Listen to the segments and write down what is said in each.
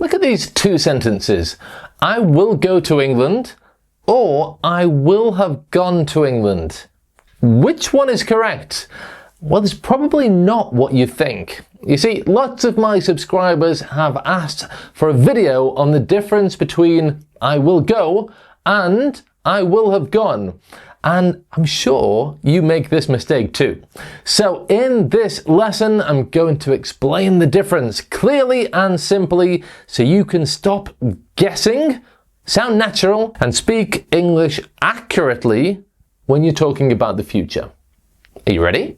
Look at these two sentences. I will go to England, or I will have gone to England. Which one is correct? Well, it's probably not what you think. You see, lots of my subscribers have asked for a video on the difference between I will go and I will have gone. And I'm sure you make this mistake too. So in this lesson, I'm going to explain the difference clearly and simply so you can stop guessing, sound natural, and speak English accurately when you're talking about the future. Are you ready?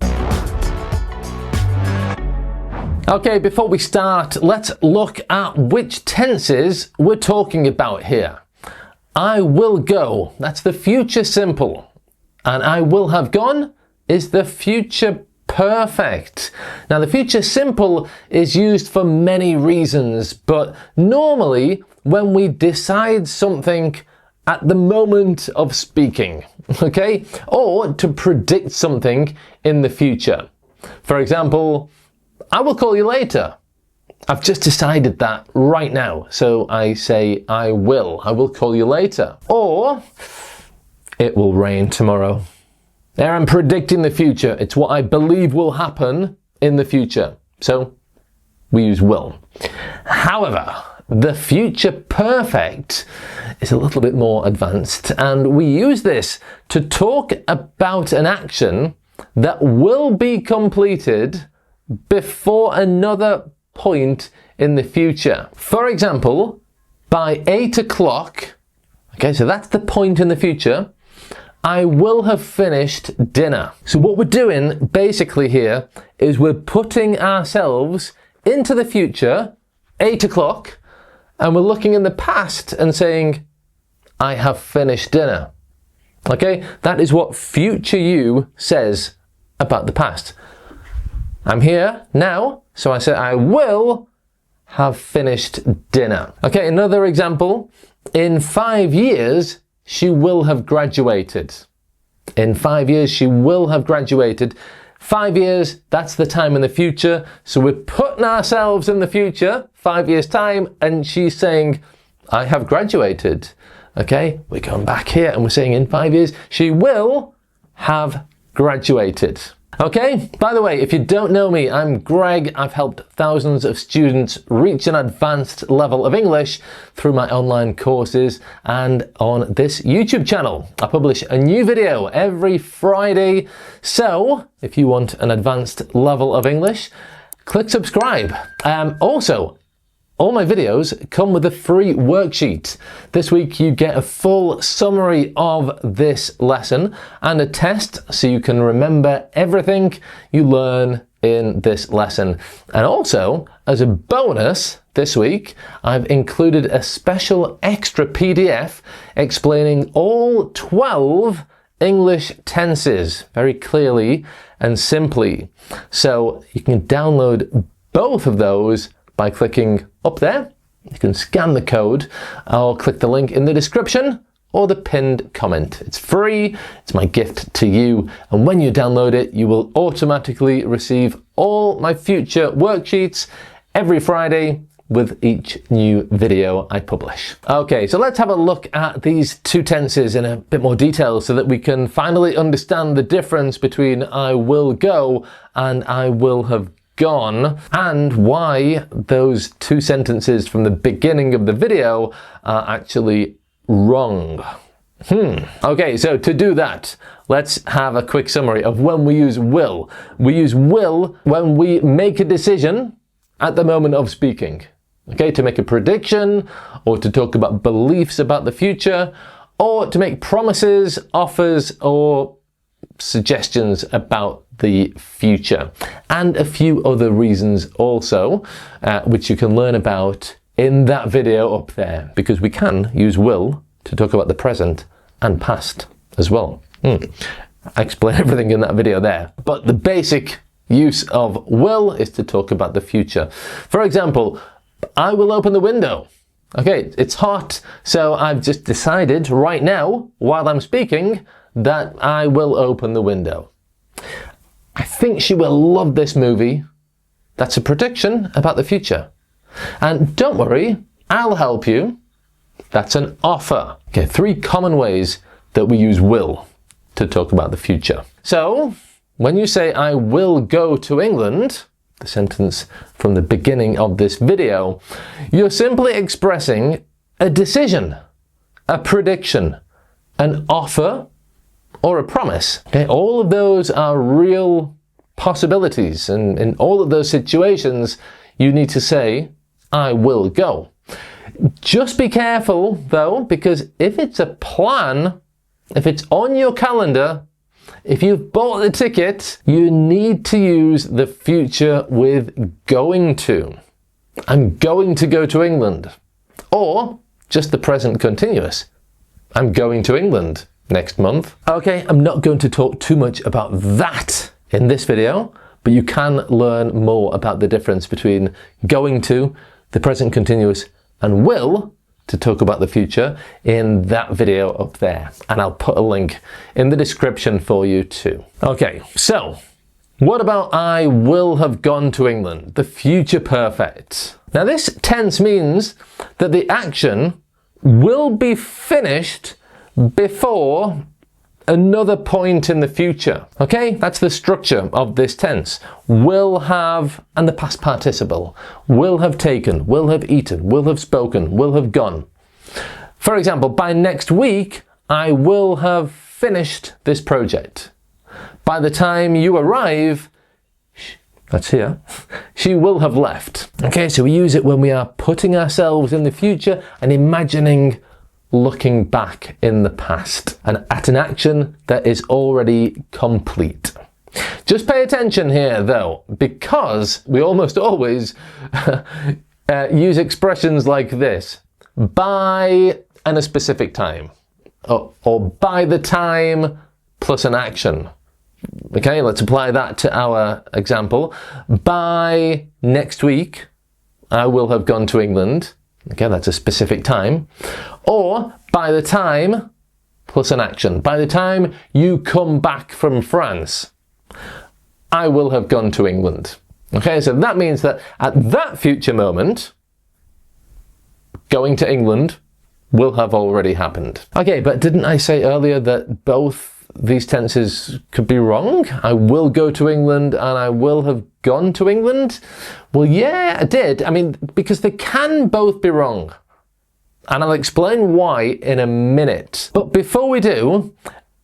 Okay, before we start, let's look at which tenses we're talking about here. I will go, that's the future simple. And I will have gone is the future perfect. Now, the future simple is used for many reasons, but normally when we decide something at the moment of speaking, okay? Or to predict something in the future. For example, I will call you later. I've just decided that right now. So I say I will call you later. Or it will rain tomorrow. There, I'm predicting the future. It's what I believe will happen in the future. So we use will. However, the future perfect is a little bit more advanced, and we use this to talk about an action that will be completed before another point in the future. For example, by 8 o'clock, okay, so that's the point in the future, I will have finished dinner. So what we're doing basically here is we're putting ourselves into the future, 8 o'clock, and we're looking in the past and saying, I have finished dinner. Okay, that is what future you says about the past. I'm here now, so I say I will have finished dinner. Okay, another example. In 5 years, she will have graduated. In 5 years, she will have graduated. 5 years, that's the time in the future. So we're putting ourselves in the future, 5 years time, and she's saying, I have graduated. Okay, we're going back here and we're saying in 5 years, she will have graduated. Okay, by the way, if you don't know me, I'm Greg. I've helped thousands of students reach an advanced level of English through my online courses and on this YouTube channel. I publish a new video every Friday. So if you want an advanced level of English, click subscribe. Also, all my videos come with a free worksheet. This week you get a full summary of this lesson and a test so you can remember everything you learn in this lesson. And also, as a bonus this week, I've included a special extra PDF explaining all 12 English tenses very clearly and simply. So you can download both of those by clicking up there. You can scan the code or click the link in the description or the pinned comment. It's free, it's my gift to you, and when you download it, you will automatically receive all my future worksheets every Friday with each new video I publish. Okay, so let's have a look at these two tenses in a bit more detail so that we can finally understand the difference between I will go and I will have gone, and why those two sentences from the beginning of the video are actually wrong. Okay, so to do that, let's have a quick summary of when we use will. We use will when we make a decision at the moment of speaking. Okay, to make a prediction, or to talk about beliefs about the future, or to make promises, offers, or suggestions about the future, and a few other reasons also, which you can learn about in that video up there, because we can use will to talk about the present and past as well. I explain everything in that video there, but the basic use of will is to talk about the future. For example, I will open the window. Okay, it's hot, so I've just decided right now, while I'm speaking, that I will open the window. I think she will love this movie. That's a prediction about the future. And don't worry, I'll help you. That's an offer. Okay, 3 common ways that we use will to talk about the future. So, when you say, I will go to England, the sentence from the beginning of this video, you're simply expressing a decision, a prediction, an offer, or a promise. Okay, all of those are real possibilities, and in all of those situations, you need to say, I will go. Just be careful though, because if it's a plan, if it's on your calendar, if you've bought the ticket, you need to use the future with going to. I'm going to go to England. Or just the present continuous. I'm going to England next month. Okay, I'm not going to talk too much about that in this video, but you can learn more about the difference between going to, the present continuous, and will to talk about the future in that video up there. And I'll put a link in the description for you too. Okay, so what about I will have gone to England, the future perfect? Now this tense means that the action will be finished before another point in the future. Okay, that's the structure of this tense. Will have, and the past participle. Will have taken, will have eaten, will have spoken, will have gone. For example, by next week, I will have finished this project. By the time you arrive, that's here, she will have left. Okay, so we use it when we are putting ourselves in the future and imagining looking back in the past and at an action that is already complete. Just pay attention here though, because we almost always use expressions like this. By and a specific time. Or by the time plus an action. Okay, let's apply that to our example. By next week, I will have gone to England. Okay, that's a specific time. Or by the time plus an action. By the time you come back from France, I will have gone to England. Okay, so that means that at that future moment, going to England will have already happened. Okay, but didn't I say earlier that both these tenses could be wrong? I will go to England and I will have gone to England? Well, yeah, I did. I mean, because they can both be wrong. And I'll explain why in a minute. But before we do,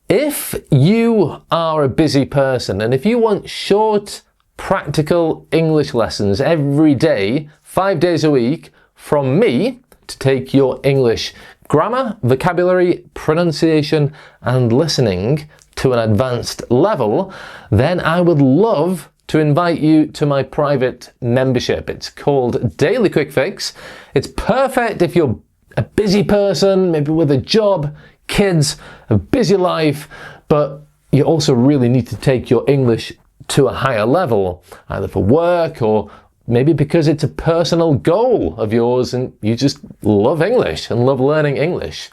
if you are a busy person and if you want short, practical English lessons every day, 5 days a week, from me to take your English grammar, vocabulary, pronunciation, and listening to an advanced level, then I would love to invite you to my private membership. It's called Daily Quick Fix. It's perfect if you're a busy person, maybe with a job, kids, a busy life, but you also really need to take your English to a higher level, either for work or maybe because it's a personal goal of yours and you just love English and love learning English.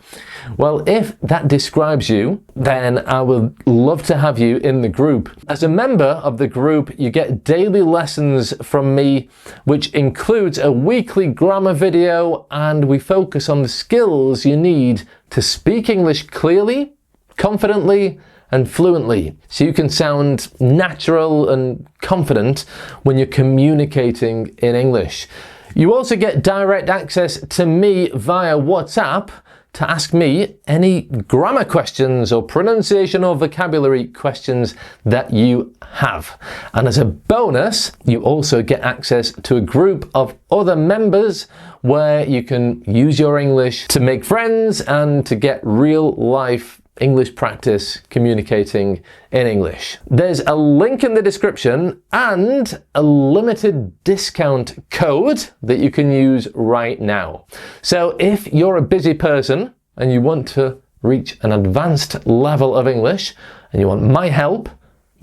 Well, if that describes you, then I would love to have you in the group. As a member of the group, you get daily lessons from me, which includes a weekly grammar video, and we focus on the skills you need to speak English clearly, confidently, and fluently, so you can sound natural and confident when you're communicating in English. You also get direct access to me via WhatsApp to ask me any grammar questions or pronunciation or vocabulary questions that you have. And as a bonus, you also get access to a group of other members where you can use your English to make friends and to get real life English practice communicating in English. There's a link in the description and a limited discount code that you can use right now. So if you're a busy person and you want to reach an advanced level of English and you want my help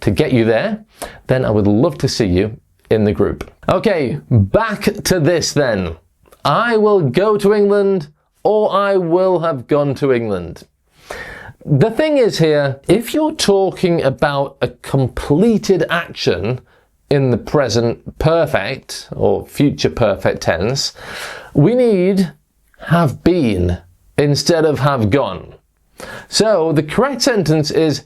to get you there, then I would love to see you in the group. Okay, back to this then. I will go to England, or I will have gone to England. The thing is here, if you're talking about a completed action in the present perfect or future perfect tense, we need have been instead of have gone. So the correct sentence is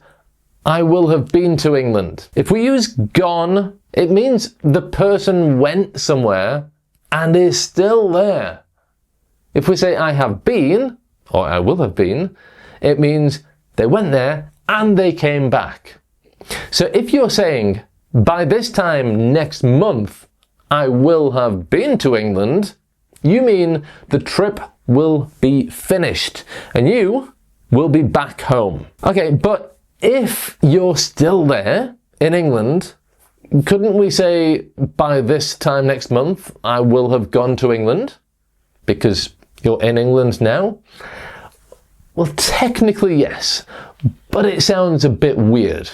I will have been to England. If we use gone, it means the person went somewhere and is still there. If we say I have been, or I will have been, it means they went there and they came back. So if you're saying, by this time next month, I will have been to England, you mean the trip will be finished and you will be back home. Okay, but if you're still there in England, couldn't we say, by this time next month, I will have gone to England? Because you're in England now? Well, technically yes, but it sounds a bit weird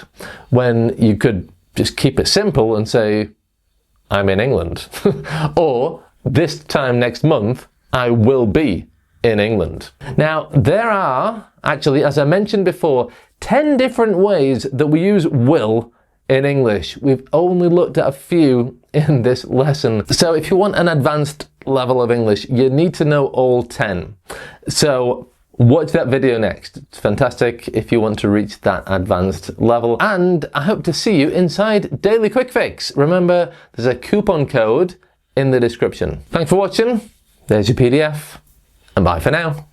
when you could just keep it simple and say, I'm in England. Or, this time next month, I will be in England. Now, there are, actually, as I mentioned before, 10 different ways that we use will in English. We've only looked at a few in this lesson. So if you want an advanced level of English, you need to know all 10. So watch that video next. It's fantastic if you want to reach that advanced level. And I hope to see you inside Daily Quick Fix. Remember, there's a coupon code in the description. Thanks for watching. There's your PDF. And bye for now.